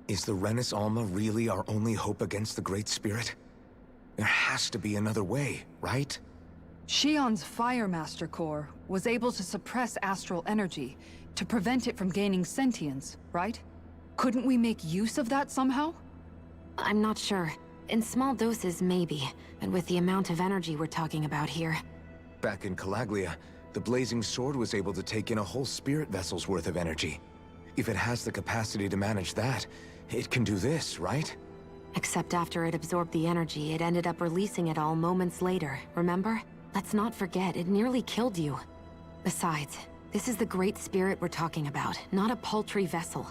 Is the Renis Alma really our only hope against the Great Spirit? There has to be another way, right? Shion's Fire Master Core was able to suppress astral energy to prevent it from gaining sentience, right? Couldn't we make use of that somehow? I'm not sure. In small doses, maybe. And with the amount of energy we're talking about here. Back in Calaglia, the Blazing Sword was able to take in a whole spirit vessel's worth of energy. If it has the capacity to manage that, it can do this, right? Except after it absorbed the energy, it ended up releasing it all moments later, remember? Let's not forget, it nearly killed you. Besides, this is the Great Spirit we're talking about, not a paltry vessel.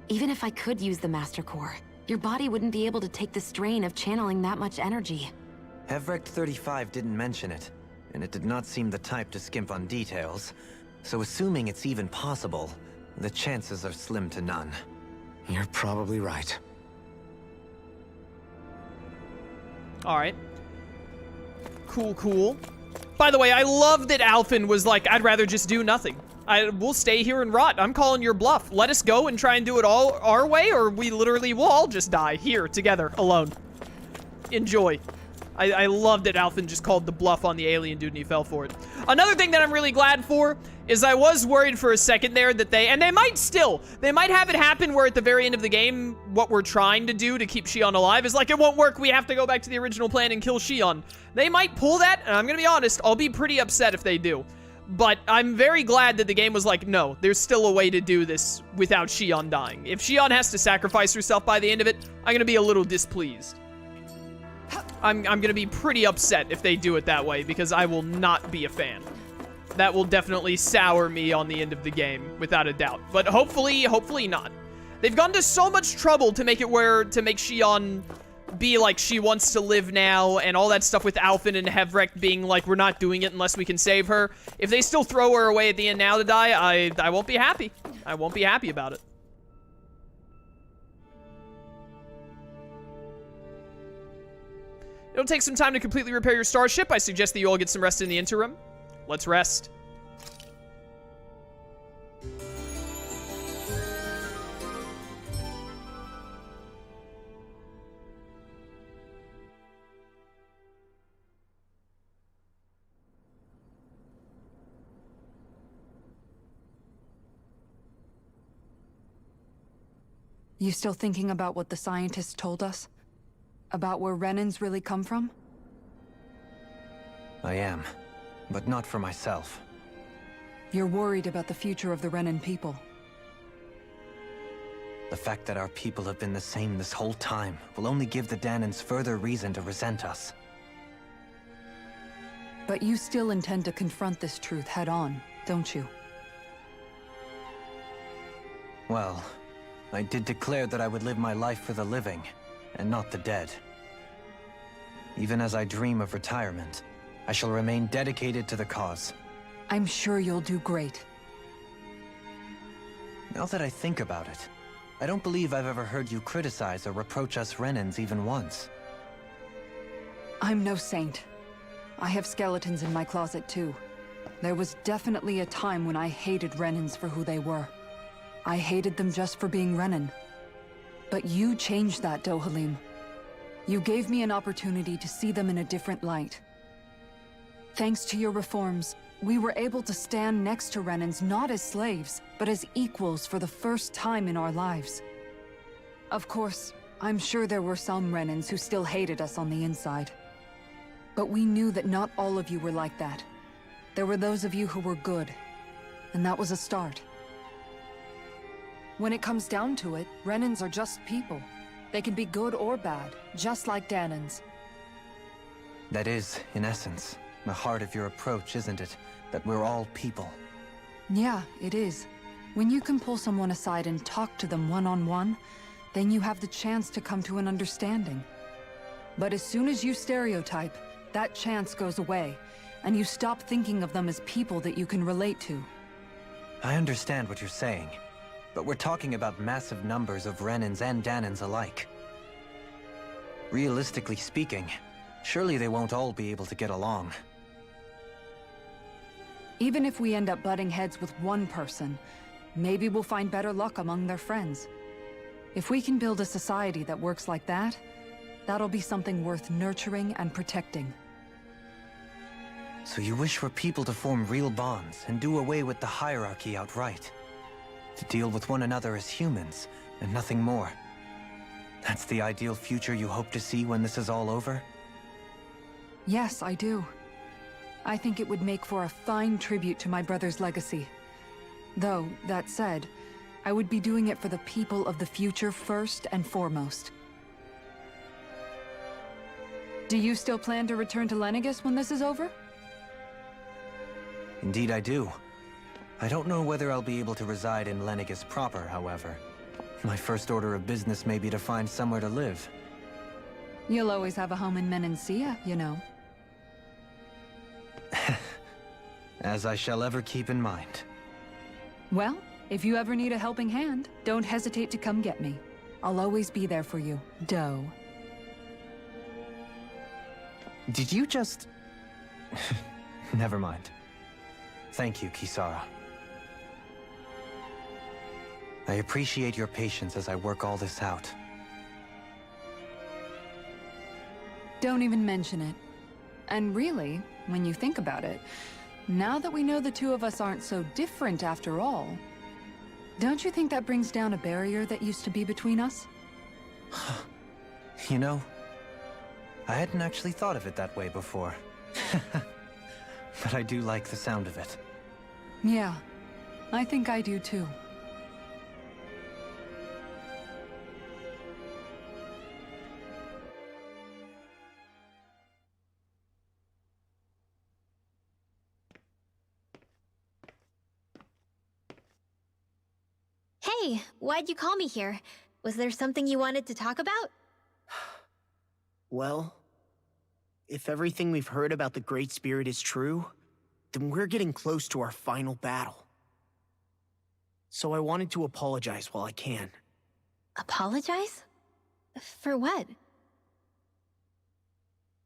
Even if I could use the Master Core, your body wouldn't be able to take the strain of channeling that much energy. Hevrecht 35 didn't mention it, and it did not seem the type to skimp on details. So assuming it's even possible, the chances are slim to none. You're probably right. Alright. Cool, cool. By the way, I love that Alphen was like, I'd rather just do nothing. We'll stay here and rot. I'm calling your bluff. Let us go and try and do it all our way, or we literally will all just die here, together, alone. Enjoy. I love that Alphen just called the bluff on the alien dude and he fell for it. Another thing that I'm really glad for is I was worried for a second there that they might have it happen where at the very end of the game, what we're trying to do to keep Shion alive is like, it won't work, we have to go back to the original plan and kill Shion. They might pull that, and I'm gonna be honest, I'll be pretty upset if they do. But I'm very glad that the game was like, no, there's still a way to do this without Shion dying. If Shion has to sacrifice herself by the end of it, I'm gonna be a little displeased. I'm gonna be pretty upset if they do it that way, because I will not be a fan. That will definitely sour me on the end of the game, without a doubt. But hopefully not. They've gone to so much trouble to make it to make Shion be like she wants to live now, and all that stuff with Alphen and Hevrecht being like, we're not doing it unless we can save her. If they still throw her away at the end now to die, I won't be happy. I won't be happy about it. It'll take some time to completely repair your starship. I suggest that you all get some rest in the interim. Let's rest. You still thinking about what the scientists told us? About where Renins really come from? I am, but not for myself. You're worried about the future of the Renin people. The fact that our people have been the same this whole time will only give the Dahnans further reason to resent us. But you still intend to confront this truth head-on, don't you? Well, I did declare that I would live my life for the living, and not the dead. Even as I dream of retirement, I shall remain dedicated to the cause. I'm sure you'll do great. Now that I think about it, I don't believe I've ever heard you criticize or reproach us Renins even once. I'm no saint. I have skeletons in my closet too. There was definitely a time when I hated Renins for who they were. I hated them just for being Renin. But you changed that, Dohalim. You gave me an opportunity to see them in a different light. Thanks to your reforms, we were able to stand next to Renins not as slaves, but as equals for the first time in our lives. Of course, I'm sure there were some Renins who still hated us on the inside. But we knew that not all of you were like that. There were those of you who were good, and that was a start. When it comes down to it, Renins are just people. They can be good or bad, just like Dahnans. That is, in essence, the heart of your approach, isn't it? That we're all people. Yeah, it is. When you can pull someone aside and talk to them one-on-one, then you have the chance to come to an understanding. But as soon as you stereotype, that chance goes away, and you stop thinking of them as people that you can relate to. I understand what you're saying. But we're talking about massive numbers of Renins and Dahnans alike. Realistically speaking, surely they won't all be able to get along. Even if we end up butting heads with one person, maybe we'll find better luck among their friends. If we can build a society that works like that, that'll be something worth nurturing and protecting. So you wish for people to form real bonds and do away with the hierarchy outright? To deal with one another as humans, and nothing more? That's the ideal future you hope to see when this is all over? Yes, I do. I think it would make for a fine tribute to my brother's legacy. Though, that said, I would be doing it for the people of the future first and foremost. Do you still plan to return to Lenegis when this is over? Indeed I do. I don't know whether I'll be able to reside in Lenegis proper, however. My first order of business may be to find somewhere to live. You'll always have a home in Menancia, you know. As I shall ever keep in mind. Well, if you ever need a helping hand, don't hesitate to come get me. I'll always be there for you, Doe. Did you just... Never mind. Thank you, Kisara. I appreciate your patience as I work all this out. Don't even mention it. And really, when you think about it, now that we know the two of us aren't so different after all, don't you think that brings down a barrier that used to be between us? You know, I hadn't actually thought of it that way before. But I do like the sound of it. Yeah, I think I do too. Hey, why'd you call me here? Was there something you wanted to talk about? Well, if everything we've heard about the Great Spirit is true, then we're getting close to our final battle. So I wanted to apologize while I can. Apologize? For what?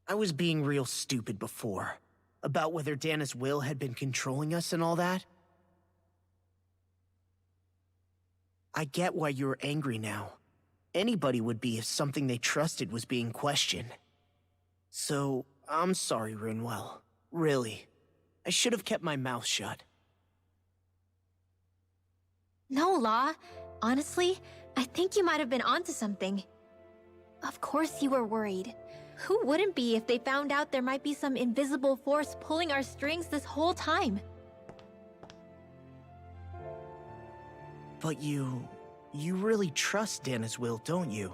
I was being real stupid before, about whether Dana's will had been controlling us and all that. I get why you're angry now. Anybody would be if something they trusted was being questioned. So, I'm sorry, Rinwell. Really. I should have kept my mouth shut. No, Law. Honestly, I think you might have been onto something. Of course you were worried. Who wouldn't be if they found out there might be some invisible force pulling our strings this whole time? But you really trust Dana's will, don't you?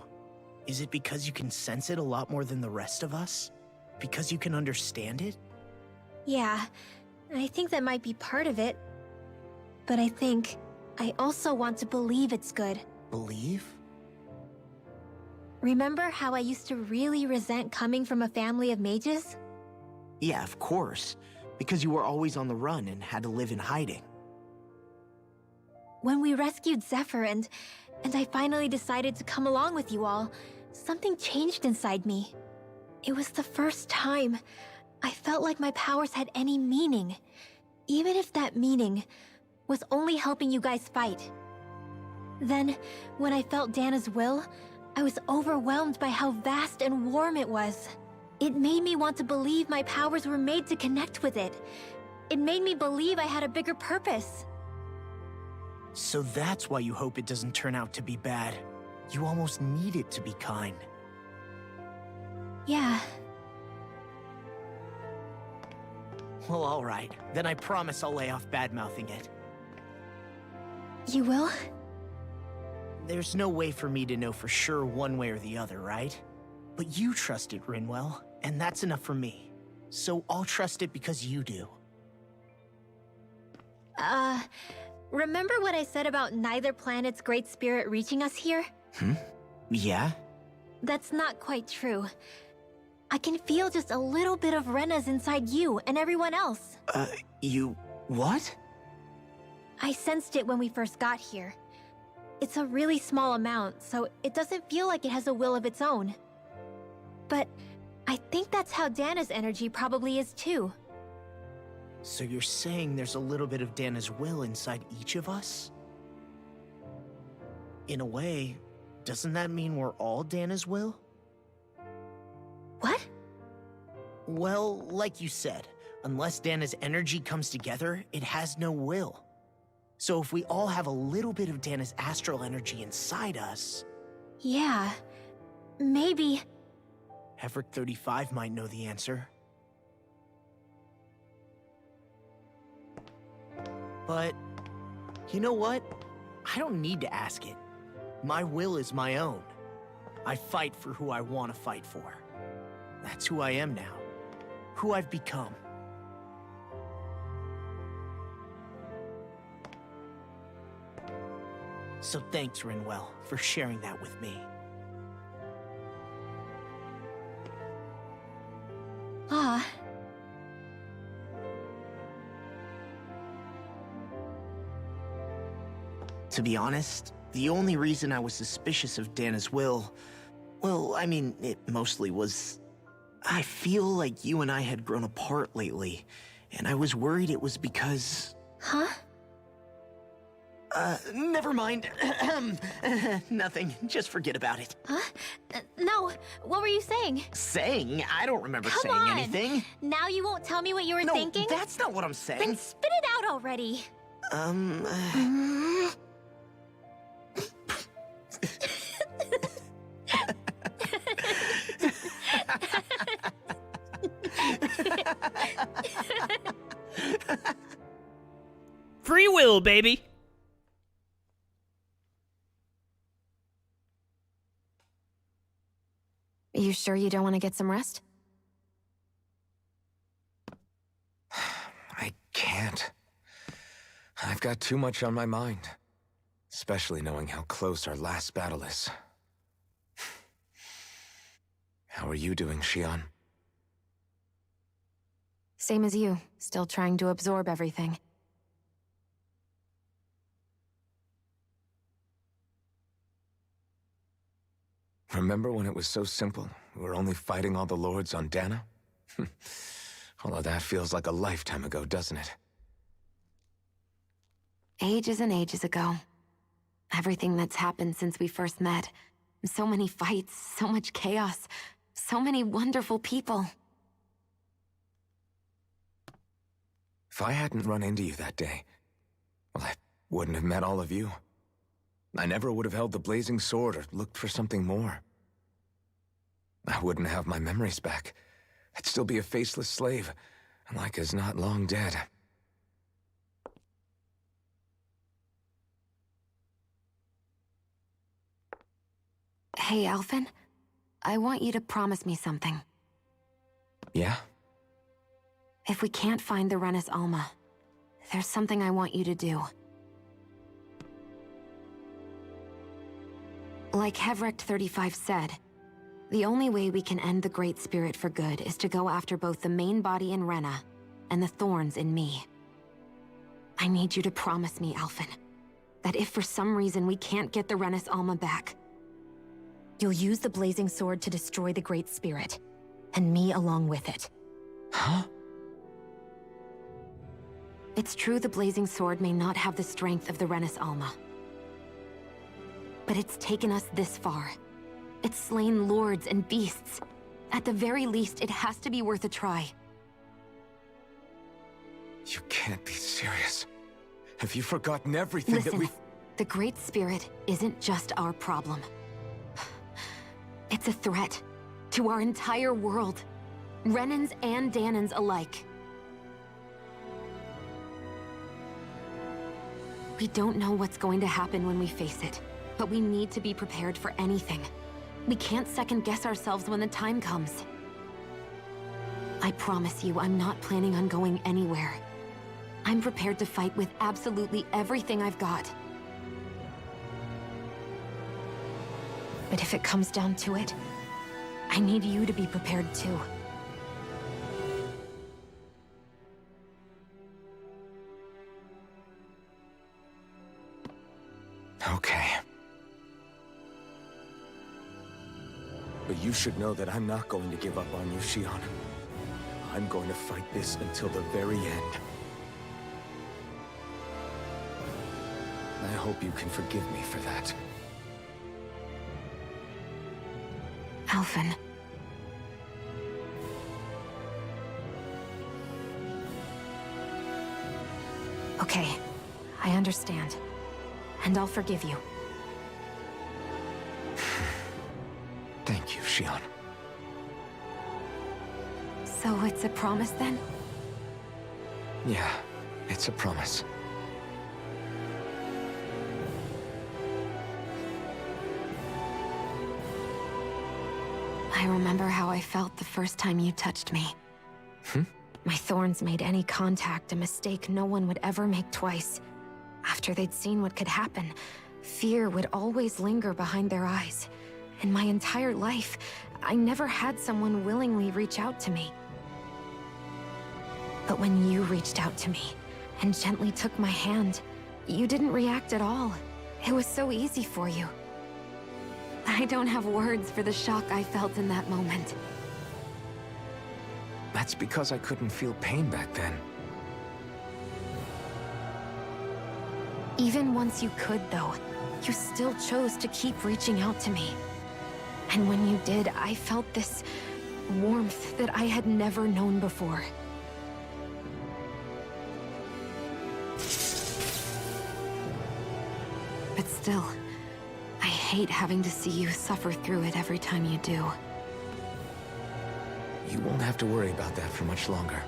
Is it because you can sense it a lot more than the rest of us? Because you can understand it? Yeah, I think that might be part of it. But I think I also want to believe it's good. Believe? Remember how I used to really resent coming from a family of mages? Yeah, of course. Because you were always on the run and had to live in hiding. When we rescued Zephyr and I finally decided to come along with you all, something changed inside me. It was the first time I felt like my powers had any meaning, even if that meaning was only helping you guys fight. Then, when I felt Dana's will, I was overwhelmed by how vast and warm it was. It made me want to believe my powers were made to connect with it. It made me believe I had a bigger purpose. So that's why you hope it doesn't turn out to be bad. You almost need it to be kind. Yeah. Well, alright. Then I promise I'll lay off bad-mouthing it. You will? There's no way for me to know for sure one way or the other, right? But you trust it, Rinwell, and that's enough for me. So I'll trust it because you do. Remember what I said about neither planet's great spirit reaching us here? Yeah? That's not quite true. I can feel just a little bit of Rena's inside you and everyone else. What? I sensed it when we first got here. It's a really small amount, so it doesn't feel like it has a will of its own. But I think that's how Dana's energy probably is too. So you're saying there's a little bit of Dana's will inside each of us? In a way, doesn't that mean we're all Dana's will? What? Well, like you said, unless Dana's energy comes together, it has no will. So if we all have a little bit of Dana's astral energy inside us... Yeah, maybe... Heverick 35 might know the answer. But, you know what? I don't need to ask it. My will is my own. I fight for who I want to fight for. That's who I am now. Who I've become. So thanks, Rinwell, for sharing that with me. Ah. To be honest, the only reason I was suspicious of Dana's will, well, I mean, it mostly was... I feel like you and I had grown apart lately, and I was worried it was because... Huh? Never mind. Nothing. Just forget about it. Huh? No, what were you saying? Saying? I don't remember Come saying on. anything. Now you won't tell me what you were No, thinking? that's not what I'm Then saying. spit it out already. Free will, baby. Are you sure you don't want to get some rest? I can't. I've got too much on my mind. Especially knowing how close our last battle is. How are you doing, Shion? Same as you, still trying to absorb everything. Remember when it was so simple? We were only fighting all the lords on Dana? Although that feels like a lifetime ago, doesn't it? Ages and ages ago. Everything that's happened since we first met. So many fights, so much chaos, so many wonderful people. If I hadn't run into you that day, well, I wouldn't have met all of you. I never would have held the blazing sword or looked for something more. I wouldn't have my memories back. I'd still be a faceless slave, like as not long dead. Hey, Alphen. I want you to promise me something. Yeah? If we can't find the Rena's Alma, there's something I want you to do. Like Heverick 35 said, the only way we can end the Great Spirit for good is to go after both the main body in Rena and the thorns in me. I need you to promise me, Alphen, that if for some reason we can't get the Rena's Alma back, you'll use the blazing sword to destroy the Great Spirit, and me along with it. Huh? It's true the blazing sword may not have the strength of the Rena's Alma. But it's taken us this far. It's slain lords and beasts. At the very least, it has to be worth a try. You can't be serious. Have you forgotten everything Listen, that we... the Great Spirit isn't just our problem. It's a threat to our entire world. Renans and Danans alike. We don't know what's going to happen when we face it, but we need to be prepared for anything. We can't second-guess ourselves when the time comes. I promise you, I'm not planning on going anywhere. I'm prepared to fight with absolutely everything I've got. But if it comes down to it, I need you to be prepared too. Okay. But you should know that I'm not going to give up on you, Shion. I'm going to fight this until the very end. I hope you can forgive me for that. Alphen. Okay, I understand. And I'll forgive you. Thank you, Shion. So it's a promise then? Yeah, it's a promise. I remember how I felt the first time you touched me. My thorns made any contact a mistake no one would ever make twice. After they'd seen what could happen, fear would always linger behind their eyes. In my entire life, I never had someone willingly reach out to me. But when you reached out to me and gently took my hand, you didn't react at all. It was so easy for you. I don't have words for the shock I felt in that moment. That's because I couldn't feel pain back then. Even once you could, though, you still chose to keep reaching out to me. And when you did, I felt this warmth that I had never known before. But still, I hate having to see you suffer through it every time you do. You won't have to worry about that for much longer.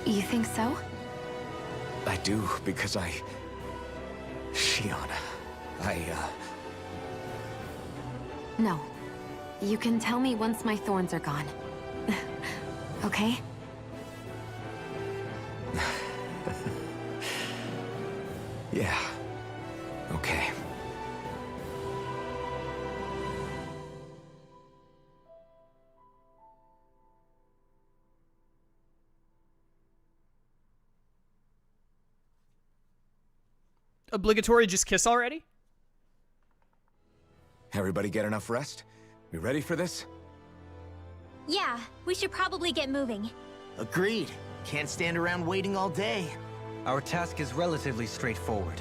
You think so? I do, because Shion, No. You can tell me once my thorns are gone. Okay? Yeah. Okay. Obligatory just kiss already? Everybody get enough rest? We ready for this? Yeah, we should probably get moving. Agreed. Can't stand around waiting all day. Our task is relatively straightforward.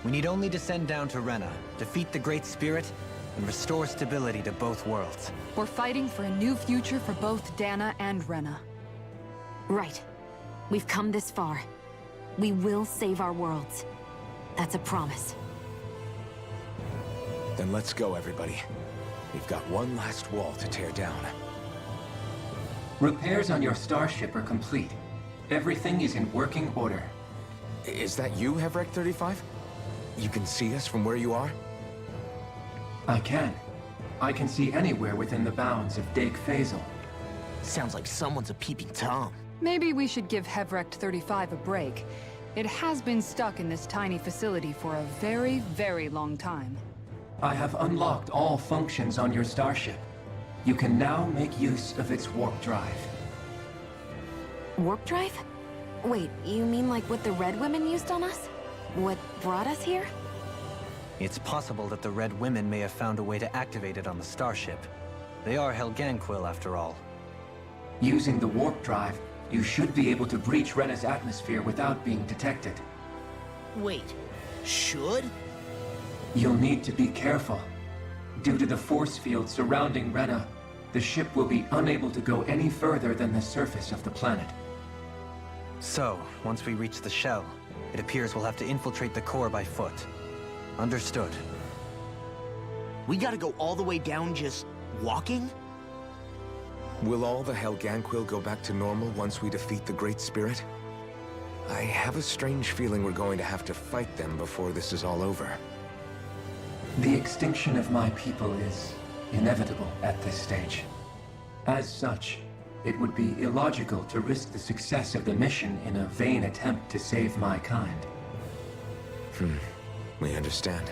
We need only descend down to Rena, defeat the Great Spirit, and restore stability to both worlds. We're fighting for a new future for both Dahna and Rena. Right. We've come this far. We will save our worlds. That's a promise. Then let's go, everybody. We've got one last wall to tear down. Repairs on your starship are complete. Everything is in working order. Is that you, Hevrek 35? You can see us from where you are? I can. I can see anywhere within the bounds of Dake Phasal. Sounds like someone's a peeping Tom. Maybe we should give Hevrek 35 a break. It has been stuck in this tiny facility for a very, very long time. I have unlocked all functions on your starship. You can now make use of its warp drive. Warp drive? Wait, you mean like what the Red Women used on us? What brought us here? It's possible that the Red Women may have found a way to activate it on the starship. They are Helganquil, after all. Using the warp drive, you should be able to breach Rena's atmosphere without being detected. Wait, should? You'll need to be careful. Due to the force field surrounding Rena, the ship will be unable to go any further than the surface of the planet. So, once we reach the shell, it appears we'll have to infiltrate the core by foot. Understood. We gotta go all the way down just walking? Will all the Helganquil go back to normal once we defeat the Great Spirit? I have a strange feeling we're going to have to fight them before this is all over. The extinction of my people is inevitable at this stage. As such, it would be illogical to risk the success of the mission in a vain attempt to save my kind. We understand.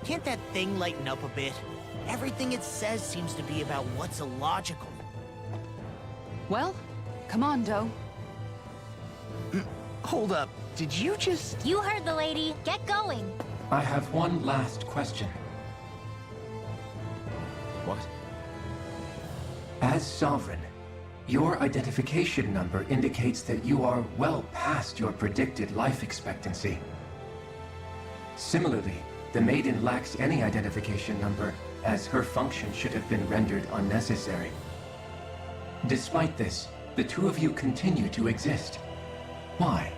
Can't that thing lighten up a bit? Everything it says seems to be about what's illogical. Well, come on, Doe. Hold up, did you just... You heard the lady. Get going. I have one last question. What? As Sovereign, your identification number indicates that you are well past your predicted life expectancy. Similarly, the maiden lacks any identification number, as her function should have been rendered unnecessary. Despite this, the two of you continue to exist. Why?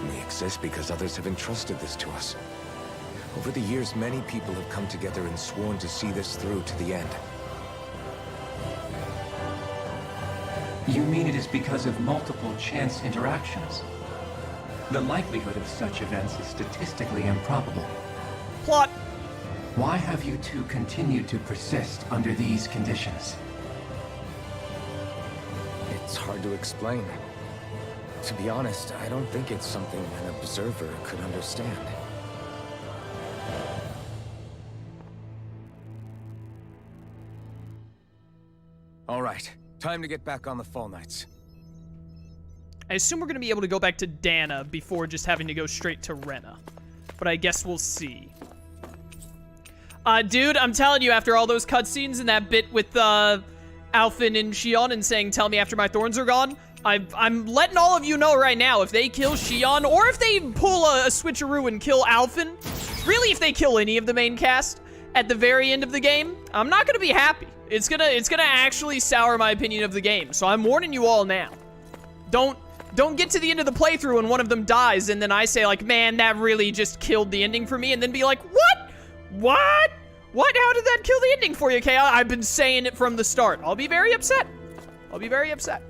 We exist because others have entrusted this to us. Over the years, many people have come together and sworn to see this through to the end. You mean it is because of multiple chance interactions? The likelihood of such events is statistically improbable. Plot. Why have you two continued to persist under these conditions? It's hard to explain. To be honest, I don't think it's something an observer could understand. All right, time to get back on the Fall Knights. I assume we're going to be able to go back to Dahna before just having to go straight to Rena. But I guess we'll see. Dude, I'm telling you, after all those cutscenes and that bit with Alphen and Shion and saying, tell me after my thorns are gone, I'm letting all of you know right now, if they kill Shion, or if they pull a switcheroo and kill Alphen, really if they kill any of the main cast at the very end of the game, I'm not going to be happy. It's gonna actually sour my opinion of the game, so I'm warning you all now. Don't get to the end of the playthrough and one of them dies, and then I say, like, man, that really just killed the ending for me, and then be like, what? What? What? How did that kill the ending for you, Kay? I've been saying it from the start. I'll be very upset. I'll be very upset.